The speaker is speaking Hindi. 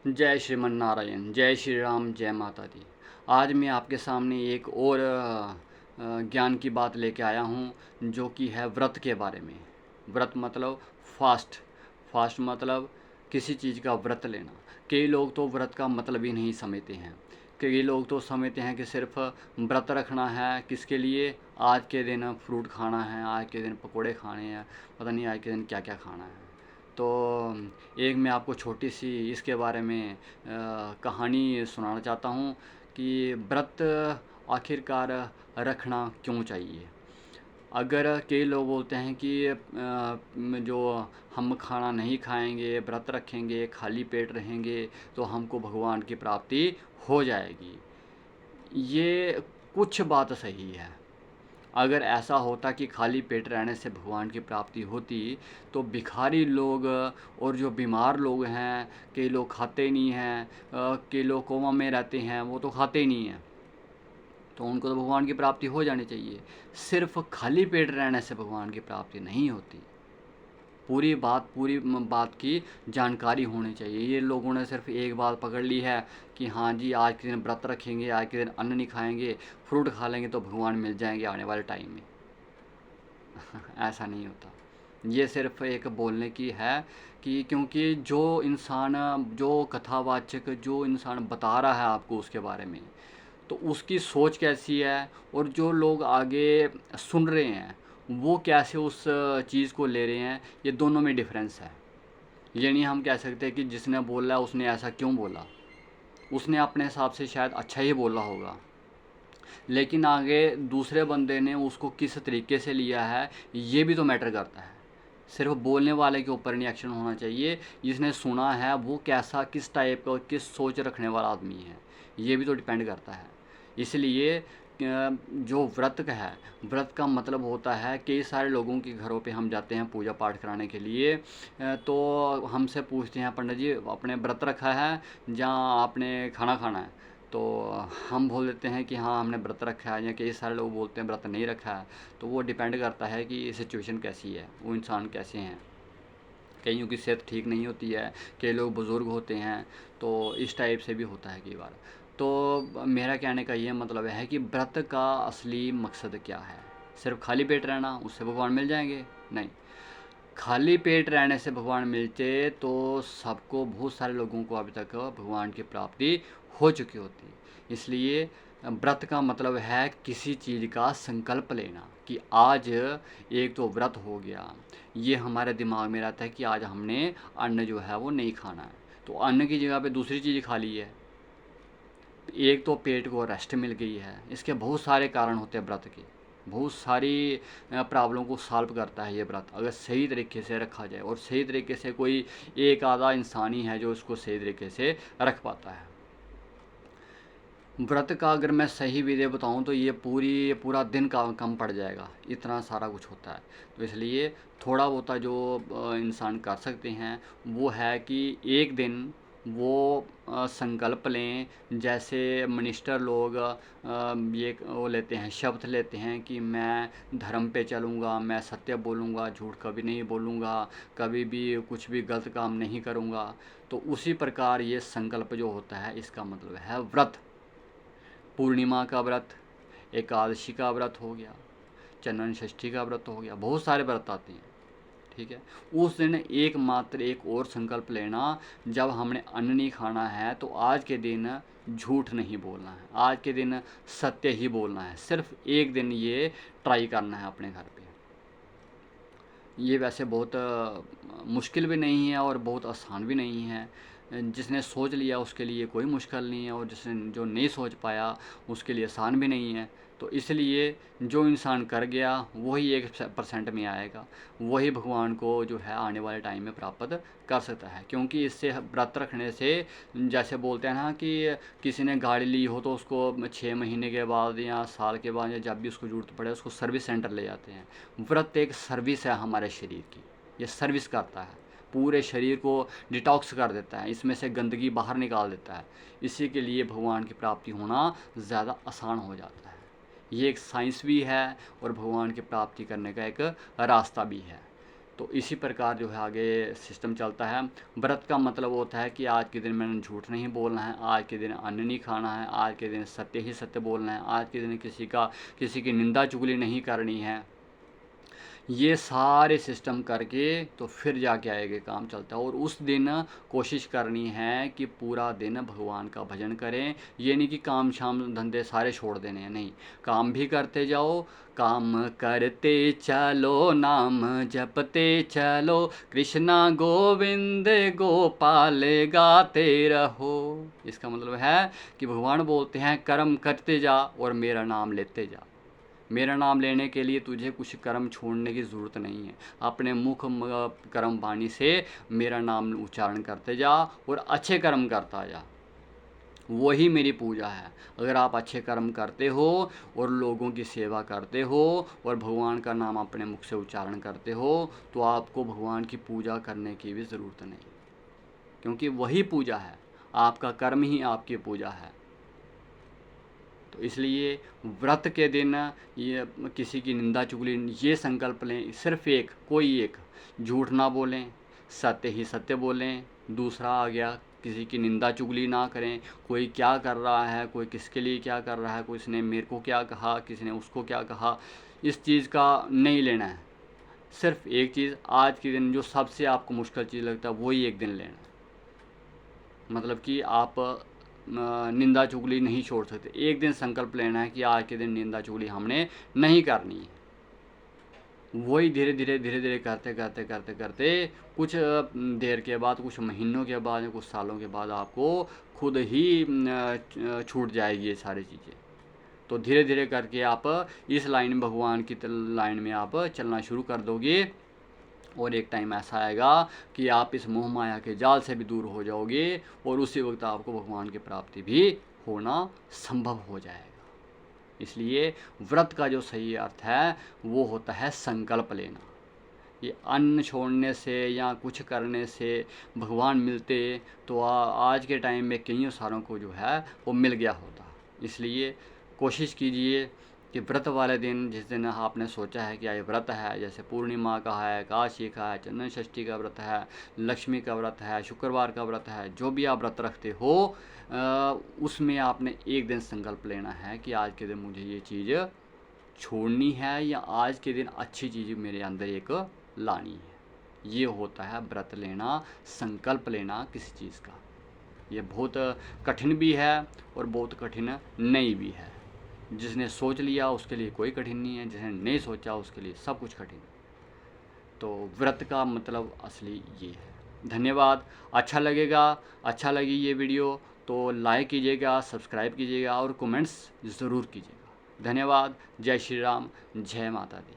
जय श्रीमन नारायण, जय श्री राम, जय माता दी। आज मैं आपके सामने एक और ज्ञान की बात लेके आया हूँ, जो कि है व्रत के बारे में। व्रत मतलब फास्ट। फास्ट मतलब किसी चीज़ का व्रत लेना। कई लोग तो व्रत का मतलब ही नहीं समझते हैं। कई लोग तो समझते हैं कि सिर्फ व्रत रखना है, किसके लिए? आज के दिन फ्रूट खाना है, आज के दिन पकोड़े खाने हैं, पता नहीं आज के दिन क्या क्या खाना है। तो एक मैं आपको छोटी सी इसके बारे में कहानी सुनाना चाहता हूँ कि व्रत आखिरकार रखना क्यों चाहिए। अगर कई लोग बोलते हैं कि जो हम खाना नहीं खाएंगे, व्रत रखेंगे, खाली पेट रहेंगे तो हमको भगवान की प्राप्ति हो जाएगी। ये कुछ बात सही है। अगर ऐसा होता कि खाली पेट रहने से भगवान की प्राप्ति होती, तो भिखारी लोग और जो बीमार लोग हैं, कई लोग खाते नहीं हैं, कई लोग कोमा में रहते हैं, वो तो खाते ही नहीं हैं, तो उनको तो भगवान की प्राप्ति हो जानी चाहिए। सिर्फ खाली पेट रहने से भगवान की प्राप्ति नहीं होती। पूरी बात की जानकारी होनी चाहिए। ये लोगों ने सिर्फ एक बात पकड़ ली है कि हाँ जी, आज के दिन व्रत रखेंगे, आज के दिन अन्न नहीं खाएंगे, फ्रूट खा लेंगे तो भगवान मिल जाएंगे आने वाले टाइम में। ऐसा नहीं होता। ये सिर्फ एक बोलने की है कि क्योंकि जो कथावाचक जो इंसान बता रहा है आपको उसके बारे में, तो उसकी सोच कैसी है, और जो लोग आगे सुन रहे हैं वो कैसे उस चीज़ को ले रहे हैं, ये दोनों में डिफरेंस है। ये नहीं हम कह सकते कि जिसने बोला उसने ऐसा क्यों बोला। उसने अपने हिसाब से शायद अच्छा ही बोला होगा, लेकिन आगे दूसरे बंदे ने उसको किस तरीके से लिया है, ये भी तो मैटर करता है। सिर्फ बोलने वाले के ऊपर नहीं एक्शन होना चाहिए, जिसने सुना है वो कैसा, किस टाइप का, किस सोच रखने वाला आदमी है, ये भी तो डिपेंड करता है। इसलिए जो व्रत का है, व्रत का मतलब होता है कई सारे लोगों के घरों पे हम जाते हैं पूजा पाठ कराने के लिए, तो हमसे पूछते हैं, पंडित जी आपने व्रत रखा है जहाँ आपने खाना खाना है? तो हम बोल देते हैं कि हाँ हमने व्रत रखा है, या कई सारे लोग बोलते हैं व्रत नहीं रखा है। तो वो डिपेंड करता है कि सिचुएशन कैसी है, वो इंसान कैसे हैं। कईयों की सेहत ठीक नहीं होती है, कई लोग बुज़ुर्ग होते हैं, तो इस टाइप से भी होता है कई बार। तो मेरा कहने का ये मतलब है कि व्रत का असली मकसद क्या है? सिर्फ खाली पेट रहना, उससे भगवान मिल जाएंगे? नहीं। खाली पेट रहने से भगवान मिलते तो सबको, बहुत सारे लोगों को अभी तक भगवान की प्राप्ति हो चुकी होती। इसलिए व्रत का मतलब है किसी चीज़ का संकल्प लेना कि आज एक तो व्रत हो गया, ये हमारे दिमाग में रहता है कि आज हमने अन्न जो है वो नहीं खाना है, तो अन्न की जगह पे दूसरी चीज़ खा ली है। एक तो पेट को रेस्ट मिल गई है। इसके बहुत सारे कारण होते हैं व्रत के, बहुत सारी प्रॉब्लम को सॉल्व करता है ये व्रत, अगर सही तरीके से रखा जाए। और सही तरीके से कोई एक आधा इंसान ही है जो इसको सही तरीके से रख पाता है। व्रत का अगर मैं सही विधि बताऊं तो ये पूरा दिन का कम पड़ जाएगा, इतना सारा कुछ होता है। तो इसलिए थोड़ा बहुत जो इंसान कर सकते हैं वो है कि एक दिन वो संकल्प लें। जैसे मिनिस्टर लोग ये वो लेते हैं, शपथ लेते हैं कि मैं धर्म पे चलूँगा, मैं सत्य बोलूँगा, झूठ कभी नहीं बोलूँगा, कभी भी कुछ भी गलत काम नहीं करूँगा। तो उसी प्रकार ये संकल्प जो होता है, इसका मतलब है व्रत। पूर्णिमा का व्रत, एकादशी का व्रत हो गया, चंद्र षष्ठी का व्रत हो गया, बहुत सारे व्रत आते हैं। ठीक है। उस दिन एकमात्र एक और संकल्प लेना, जब हमने अन्न नहीं खाना है तो आज के दिन झूठ नहीं बोलना है, आज के दिन सत्य ही बोलना है। सिर्फ एक दिन ये ट्राई करना है अपने घर पे। ये वैसे बहुत मुश्किल भी नहीं है और बहुत आसान भी नहीं है। जिसने सोच लिया उसके लिए कोई मुश्किल नहीं है, और जिसने जो नहीं सोच पाया उसके लिए आसान भी नहीं है। तो इसलिए जो इंसान कर गया वही 1% में आएगा, वही भगवान को जो है आने वाले टाइम में प्राप्त कर सकता है। क्योंकि इससे व्रत रखने से, जैसे बोलते हैं ना कि किसी ने गाड़ी ली हो तो उसको 6 महीने के बाद या साल के बाद या जब भी उसको ज़रूरत पड़े उसको सर्विस सेंटर ले जाते हैं। व्रत एक सर्विस है हमारे शरीर की, ये सर्विस करता है, पूरे शरीर को डिटॉक्स कर देता है, इसमें से गंदगी बाहर निकाल देता है। इसी के लिए भगवान की प्राप्ति होना ज़्यादा आसान हो जाता है। ये एक साइंस भी है और भगवान की प्राप्ति करने का एक रास्ता भी है। तो इसी प्रकार जो है आगे सिस्टम चलता है। व्रत का मतलब होता है कि आज के दिन मैंने झूठ नहीं बोलना है, आज के दिन अन्न नहीं खाना है, आज के दिन सत्य ही सत्य बोलना है, आज के दिन किसी की निंदा चुगली नहीं करनी है। ये सारे सिस्टम करके तो फिर जाके आगे काम चलता है। और उस दिन कोशिश करनी है कि पूरा दिन भगवान का भजन करें। ये नहीं कि काम शाम धंधे सारे छोड़ देने हैं, नहीं, काम भी करते जाओ, काम करते चलो, नाम जपते चलो, कृष्णा गोविंद गोपाल गाते रहो। इसका मतलब है कि भगवान बोलते हैं कर्म करते जा और मेरा नाम लेते जा। मेरा नाम लेने के लिए तुझे कुछ कर्म छोड़ने की ज़रूरत नहीं है। अपने मुख कर्म वाणी से मेरा नाम उच्चारण करते जा और अच्छे कर्म करता जा, वही मेरी पूजा है। अगर आप अच्छे कर्म करते हो और लोगों की सेवा करते हो और भगवान का नाम अपने मुख से उच्चारण करते हो तो आपको भगवान की पूजा करने की भी ज़रूरत नहीं, क्योंकि वही पूजा है। आपका कर्म ही आपकी पूजा है। तो इसलिए व्रत के दिन ये किसी की निंदा चुगली, ये संकल्प लें, सिर्फ एक, कोई एक, झूठ ना बोलें, सत्य ही सत्य बोलें। दूसरा आ गया, किसी की निंदा चुगली ना करें। कोई क्या कर रहा है, कोई किसके लिए क्या कर रहा है, कोई इसने मेरे को क्या कहा, किसी ने उसको क्या कहा, इस चीज़ का नहीं लेना है। सिर्फ एक चीज़, आज के दिन जो सबसे आपको मुश्किल चीज़ लगता है वही एक दिन लेना। मतलब कि आप निंदा चुगली नहीं छोड़ सकते। एक दिन संकल्प लेना है कि आज के दिन निंदा चुगली हमने नहीं करनी है। वही धीरे धीरे करते करते करते करते कुछ देर के बाद, कुछ महीनों के बाद, कुछ सालों के बाद आपको खुद ही छूट जाएगी ये सारी चीज़ें। तो धीरे धीरे करके आप इस लाइन में, भगवान की लाइन में आप चलना शुरू कर दोगे और एक टाइम ऐसा आएगा कि आप इस मोह माया के जाल से भी दूर हो जाओगे और उसी वक्त आपको भगवान की प्राप्ति भी होना संभव हो जाएगा। इसलिए व्रत का जो सही अर्थ है वो होता है संकल्प लेना। ये अन्न छोड़ने से या कुछ करने से भगवान मिलते तो आज के टाइम में कईयों सारों को जो है वो मिल गया होता। इसलिए कोशिश कीजिए कि व्रत वाले दिन, जिस दिन आपने सोचा है कि आज व्रत है, जैसे पूर्णिमा का है, एकादशी का है, चंदन षष्ठी का व्रत है, लक्ष्मी का व्रत है, शुक्रवार का व्रत है, जो भी आप व्रत रखते हो उसमें आपने एक दिन संकल्प लेना है कि आज के दिन मुझे ये चीज़ छोड़नी है या आज के दिन अच्छी चीज़ मेरे अंदर एक लानी है। ये होता है व्रत लेना, संकल्प लेना किसी चीज़ का। ये बहुत कठिन भी है और बहुत कठिन नहीं भी है। जिसने सोच लिया उसके लिए कोई कठिन नहीं है, जिसने नहीं सोचा उसके लिए सब कुछ कठिन है। तो व्रत का मतलब असली ये है। धन्यवाद। अच्छा लगी ये वीडियो तो लाइक कीजिएगा, सब्सक्राइब कीजिएगा और कमेंट्स ज़रूर कीजिएगा। धन्यवाद। जय श्री राम, जय माता दी।